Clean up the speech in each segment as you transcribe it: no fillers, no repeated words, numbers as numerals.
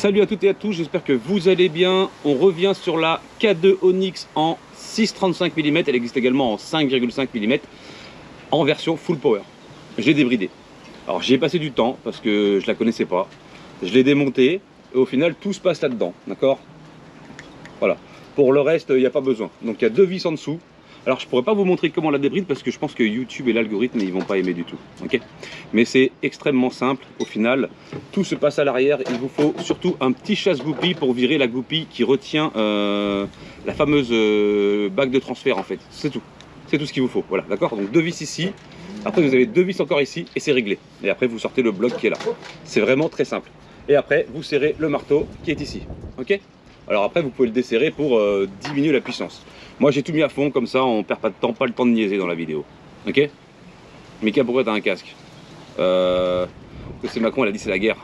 Salut à toutes et à tous, j'espère que vous allez bien. On revient sur la K2 Onyx en 6,35 mm. Elle existe également en 5,5 mm en version full power. J'ai débridé. Alors j'y ai passé du temps parce que je la connaissais pas. Je l'ai démontée et au final tout se passe là-dedans, d'accord? Voilà. Pour le reste, il n'y a pas besoin. Donc il y a deux vis en dessous. Alors je pourrais pas vous montrer comment la débride parce que je pense que YouTube et l'algorithme ils vont pas aimer du tout, ok? Mais c'est extrêmement simple au final. Tout se passe à l'arrière. Il vous faut surtout un petit chasse-goupille pour virer la goupille qui retient la fameuse bague de transfert en fait. C'est tout. C'est tout ce qu'il vous faut. Voilà, d'accord? Donc deux vis ici. Après vous avez deux vis encore ici et c'est réglé. Et après vous sortez le bloc qui est là. C'est vraiment très simple. Et après vous serrez le marteau qui est ici, ok? Alors après vous pouvez le desserrer pour diminuer la puissance. Moi j'ai tout mis à fond comme ça on perd pas de temps, pas le temps de niaiser dans la vidéo. Ok? Mika, pourquoi t'as un casque? C'est Macron, elle a dit c'est la guerre.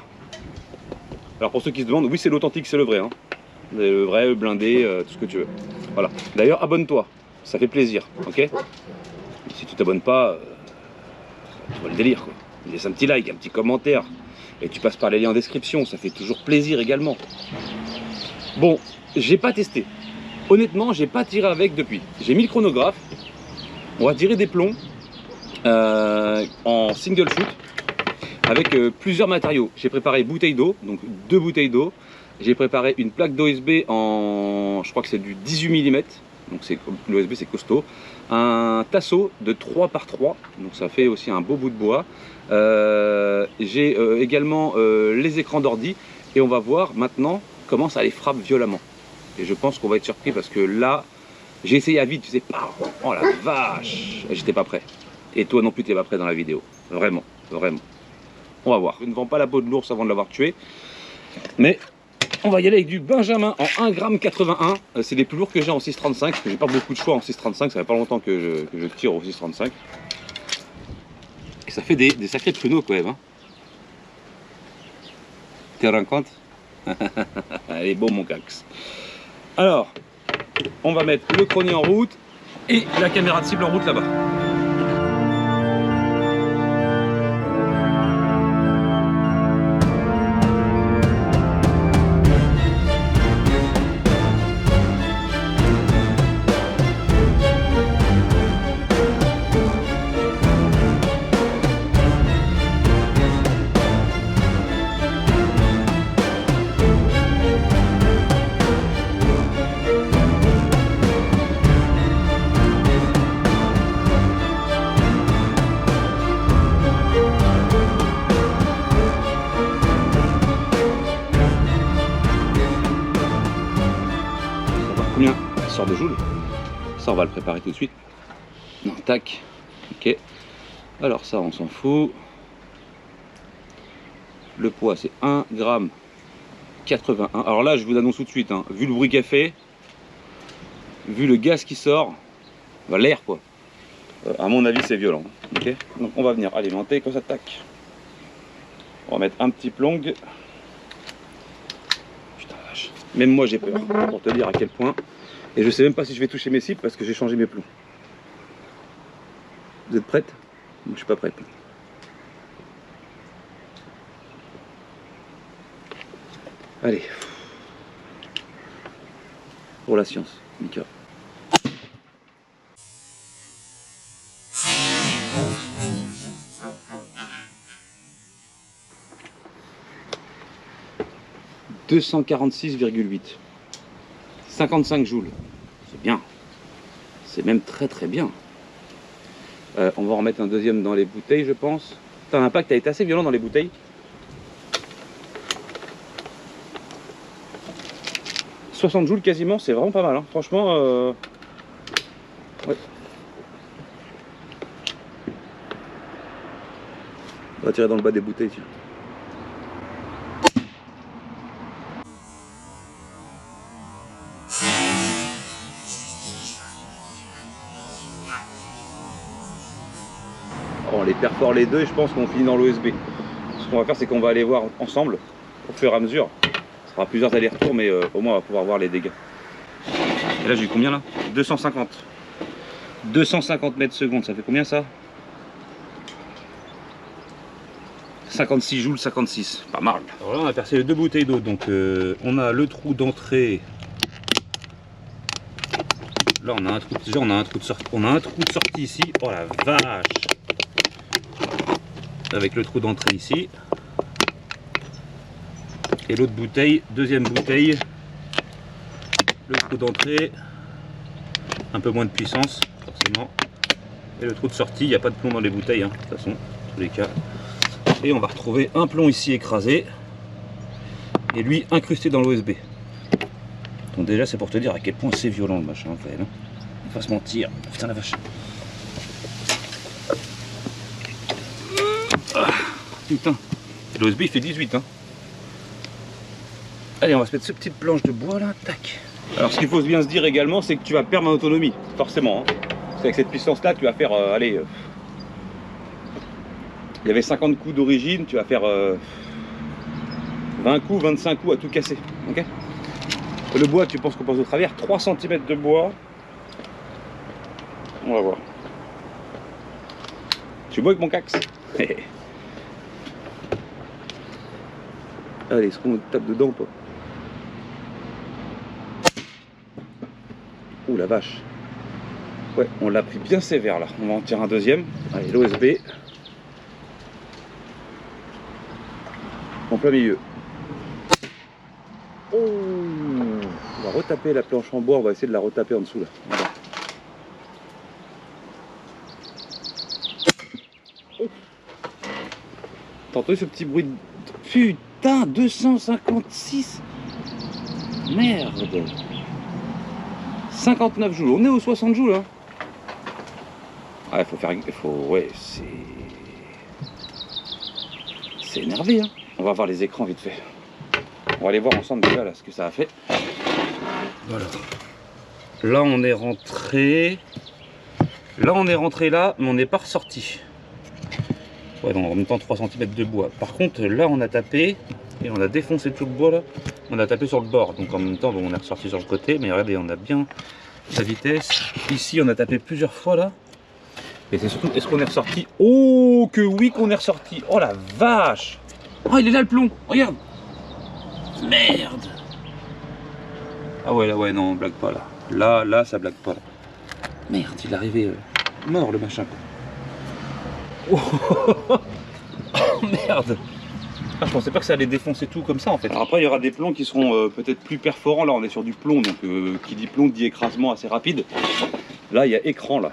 Alors pour ceux qui se demandent, oui c'est l'authentique, c'est le vrai. Hein. Le vrai, le blindé, tout ce que tu veux. Voilà. D'ailleurs abonne-toi, ça fait plaisir. Ok? Si tu t'abonnes pas, tu vois le délire quoi. Laisse un petit like, un petit commentaire. Et tu passes par les liens en description, ça fait toujours plaisir également. Bon, j'ai pas testé. Honnêtement, j'ai pas tiré avec depuis. J'ai mis le chronographe. On va tirer des plombs en single shoot avec plusieurs matériaux. J'ai préparé bouteille d'eau, donc 2 bouteilles d'eau. J'ai préparé une plaque d'OSB en, je crois que c'est du 18 mm. Donc l'OSB c'est costaud. Un tasseau de 3 par 3, donc ça fait aussi un beau bout de bois. J'ai également les écrans d'ordi et on va voir maintenant comment ça les frappe violemment. Et je pense qu'on va être surpris parce que là, j'ai essayé à vide, tu sais pas. Oh la vache, j'étais pas prêt. Et toi non plus, t'es pas prêt dans la vidéo. Vraiment, vraiment. On va voir. Je ne vends pas la peau de l'ours avant de l'avoir tué. Mais on va y aller avec du Benjamin en 1,81 g. C'est les plus lourds que j'ai en 6,35. Parce que j'ai pas beaucoup de choix en 6,35. Ça fait pas longtemps que je tire au 6,35. Et ça fait des sacrés pruneaux quand même. Hein. Tu te rends compte? Elle est beau mon cax. Alors, on va mettre le chrony en route et la caméra de cible en route là-bas. Combien elle sort de joule? Ça on va le préparer tout de suite. Non, tac. Ok. Alors ça on s'en fout. Le poids c'est 1,81 g. Alors là je vous annonce tout de suite, hein, vu le bruit qu'elle fait, vu le gaz qui sort, bah, l'air quoi. À mon avis c'est violent. Ok. Donc on va venir alimenter comme ça, tac. On va mettre un petit plong. Même moi j'ai peur, pour te dire à quel point. Et je sais même pas si je vais toucher mes cibles parce que j'ai changé mes plombs. Vous êtes prête? Moi je suis pas prête. Allez. Pour la science, Mika. « 246,8 » 55 joules, c'est bien, c'est même très très bien. On va en remettre un deuxième dans les bouteilles je pense. L'impact a été assez violent dans les bouteilles. « 60 joules quasiment, c'est vraiment pas mal, hein. Franchement. Ouais. On va tirer dans le bas des bouteilles, tiens. On les perfore les deux et je pense qu'on finit dans l'OSB. Ce qu'on va faire c'est qu'on va aller voir ensemble au fur et à mesure. Ça fera plusieurs allers-retours mais au moins on va pouvoir voir les dégâts. Et là j'ai eu combien là? 250. 250 mètres secondes, ça fait combien ça? 56 joules, 56, pas mal. Alors là on a percé les 2 bouteilles d'eau, donc on a le trou d'entrée. Là on a un trou, déjà on a un trou de sortie, ici. Oh la vache! Avec le trou d'entrée ici. Et l'autre bouteille, deuxième bouteille, le trou d'entrée, un peu moins de puissance forcément. Et le trou de sortie, il n'y a pas de plomb dans les bouteilles, hein, de toute façon, dans tous les cas. Et on va retrouver un plomb ici écrasé. Et lui incrusté dans l'OSB. Donc déjà c'est pour te dire à quel point c'est violent le machin quand même. On va pas se mentir. Putain la vache. Ah, putain. L'OSB il fait 18 hein. Allez on va se mettre cette petite planche de bois là. Tac. Alors ce qu'il faut bien se dire également, c'est que tu vas perdre en autonomie, forcément. Hein. Parce qu'avec cette puissance là, tu vas faire, allez, il y avait 50 coups d'origine, tu vas faire 20 coups, 25 coups à tout casser. Okay, le bois, tu penses qu'on passe au travers, 3 cm de bois. On va voir. Tu bois avec mon cax. Allez, est-ce qu'on tape dedans ou pas? Ouh la vache. Ouais, on l'a pris bien sévère là. On va en tirer un deuxième. Allez, l'OSB. En plein milieu. Oh, on va retaper la planche en bois. On va essayer de la retaper en dessous là. Voilà. Oh. T'as entendu ce petit bruit de... Putain, 256. Merde. 59 joules, on est aux 60 joules hein. Ah, ouais, c'est énervé hein. On va voir les écrans vite fait. On va aller voir ensemble déjà là ce que ça a fait. Voilà. Là on est rentré. Là on est rentré là, mais on n'est pas ressorti. Ouais, donc en même temps 3 cm de bois. Par contre là on a tapé et on a défoncé tout le bois là. On a tapé sur le bord, donc en même temps bon, on est ressorti sur le côté, mais regardez on a bien la vitesse. Ici on a tapé plusieurs fois là. Et c'est surtout, est-ce qu'on est ressorti? Oh que oui qu'on est ressorti. Oh la vache. Oh il est là le plomb, regarde. Merde. Ah ouais là ouais non on blague pas là. Là ça blague pas là. Merde il est arrivé mort le machin. Oh, merde. Ah, je pensais pas que ça allait défoncer tout comme ça en fait. Alors après il y aura des plombs qui seront peut-être plus perforants. Là on est sur du plomb, donc qui dit plomb dit écrasement assez rapide. Là il y a écran là.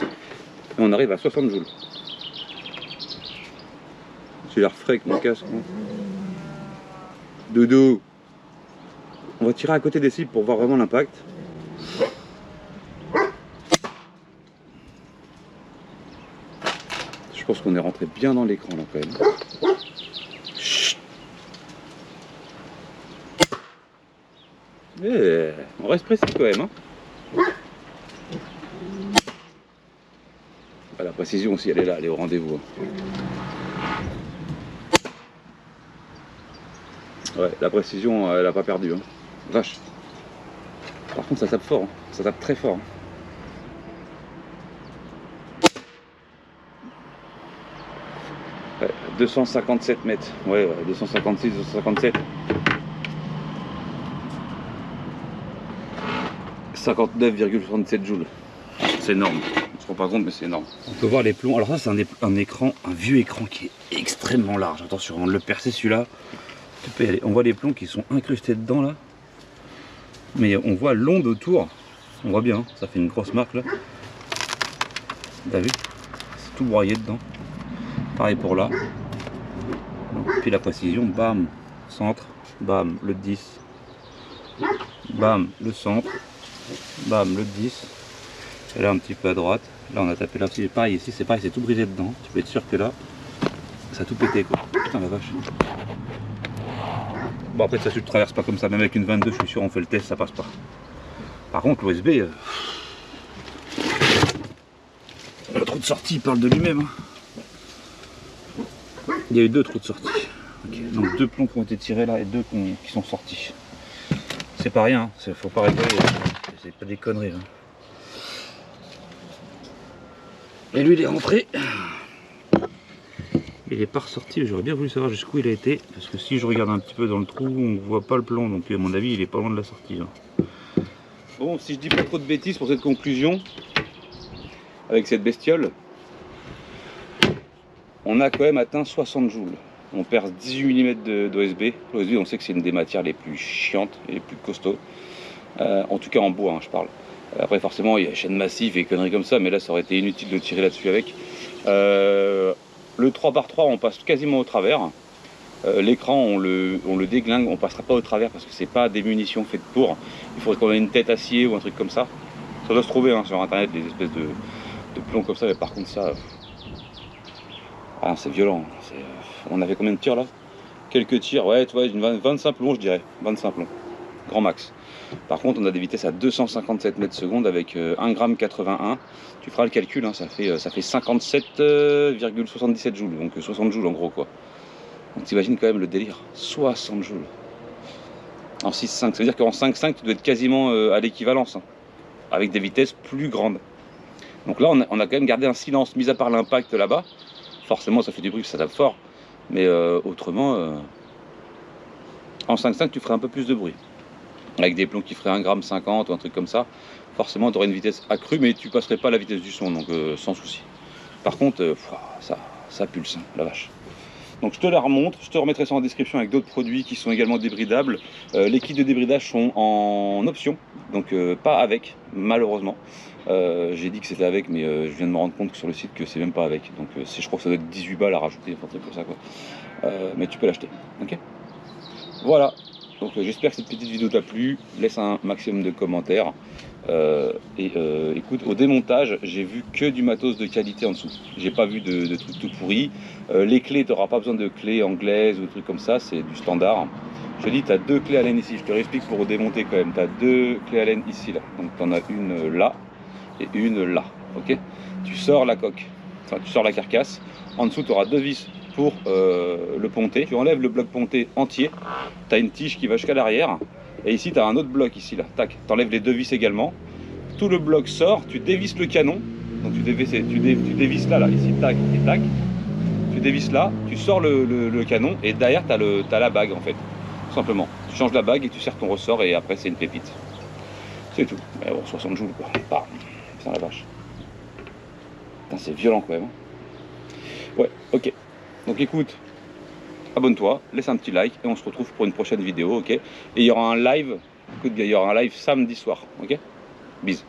Et on arrive à 60 joules. J'ai l'air frais avec mon casque. Hein. Dodo. On va tirer à côté des cibles pour voir vraiment l'impact. Je pense qu'on est rentré bien dans l'écran là quand même. Yeah, on reste précis quand même. Hein. La précision aussi, elle est là, elle est au rendez-vous. Ouais, la précision, elle n'a pas perdu. Hein. Vache. Par contre, ça tape fort. Hein. Ça tape très fort. Hein. Ouais, 257 mètres. Ouais, 256, 257. 59,67 joules. C'est énorme. On se rend pas compte, mais c'est énorme. On peut voir les plombs. Alors ça, c'est un écran, un vieux écran qui est extrêmement large. Attention, on le percer celui-là. On voit les plombs qui sont incrustés dedans là. Mais on voit l'onde autour. On voit bien, hein, ça fait une grosse marque là. T'as vu? C'est tout broyé dedans. Pareil pour là. Puis la précision, bam, centre, bam, le 10. Bam, le centre. Bam, le 10. Et là un petit peu à droite. Là on a tapé là aussi. Pareil ici, c'est pareil, c'est tout brisé dedans. Tu peux être sûr que là, ça a tout pété quoi. Putain la vache. Bon après ça se traverse pas comme ça. Même avec une 22, je suis sûr on fait le test, ça passe pas. Par contre l'OSB, le trou de sortie il parle de lui-même. Hein. Il y a eu 2 trous de sortie. Okay. Donc 2 plombs qui ont été tirés là et 2 qui sont sortis. C'est pas rien, hein. Faut pas rigoler, c'est pas des conneries. Hein. Et lui il est rentré. il est pas ressorti. J'aurais bien voulu savoir jusqu'où il a été. Parce que si je regarde un petit peu dans le trou, on voit pas le plomb. Donc à mon avis, il est pas loin de la sortie. Là. Bon, si je dis pas trop de bêtises pour cette conclusion, avec cette bestiole, on a quand même atteint 60 joules. On perce 18 mm d'OSB. L'OSB, on sait que c'est une des matières les plus chiantes et les plus costauds. En tout cas en bois, hein, je parle. Après, forcément, il y a chaîne massive et conneries comme ça, mais là, ça aurait été inutile de tirer là-dessus avec. Le 3x3, on passe quasiment au travers. L'écran, on le déglingue, on passera pas au travers parce que c'est pas des munitions faites pour. Il faudrait qu'on ait une tête acier ou un truc comme ça. Ça doit se trouver hein, sur internet, des espèces de plombs comme ça, mais par contre, ça. Ah, c'est violent. On avait combien de tirs là? Quelques tirs, ouais, tu vois, 25 plombs, je dirais. 25 plombs. Grand max. Par contre, on a des vitesses à 257 mètres secondes avec 1,81 g. Tu feras le calcul, hein, ça fait 57,77 joules, donc 60 joules en gros quoi. Donc t'imagines quand même le délire, 60 joules. En 6.5, ça veut dire qu'en 5.5 tu dois être quasiment à l'équivalence, hein, avec des vitesses plus grandes. Donc là on a quand même gardé un silence, mis à part l'impact là-bas. Forcément ça fait du bruit, ça tape fort, mais autrement, en 5.5 tu ferais un peu plus de bruit. Avec des plombs qui feraient 1,50 g ou un truc comme ça, forcément tu aurais une vitesse accrue, mais tu passerais pas la vitesse du son, donc sans souci. Par contre, ça pulse, hein, la vache. Donc je te la remontre, je te remettrai ça en description avec d'autres produits qui sont également débridables. Les kits de débridage sont en option, donc pas avec, malheureusement. J'ai dit que c'était avec, mais je viens de me rendre compte que sur le site que c'est même pas avec. Donc je crois que ça doit être 18 balles à rajouter, enfin un truc comme ça quoi. Mais tu peux l'acheter, ok? Voilà. Donc j'espère que cette petite vidéo t'a plu, laisse un maximum de commentaires écoute, au démontage j'ai vu que du matos de qualité en dessous, j'ai pas vu de trucs tout pourris. Les clés, tu n'auras pas besoin de clés anglaises ou trucs comme ça, c'est du standard. Je te dis, tu as deux clés Allen ici, je te réexplique pour démonter quand même, tu as deux clés Allen ici là, donc tu en as une là et une là, ok? Tu sors la coque, enfin tu sors la carcasse, en dessous tu auras deux vis pour le ponté. Tu enlèves le bloc ponté entier, tu as une tige qui va jusqu'à l'arrière, et ici tu as un autre bloc ici là, tac, tu enlèves les deux vis également, tout le bloc sort, tu dévisses le canon, donc tu dévisses là, ici, tac et tac, tu dévisses là, tu sors le canon, et derrière tu as la bague en fait, tout simplement. Tu changes la bague et tu serres ton ressort, et après c'est une pépite. C'est tout. Mais bon, 60 joules quoi, bam, putain la vache. Putain c'est violent quand même. Ouais, ok. Donc écoute, abonne-toi, laisse un petit like et on se retrouve pour une prochaine vidéo, ok? Et il y aura un live, écoute, il y aura un live samedi soir, ok? Bisous.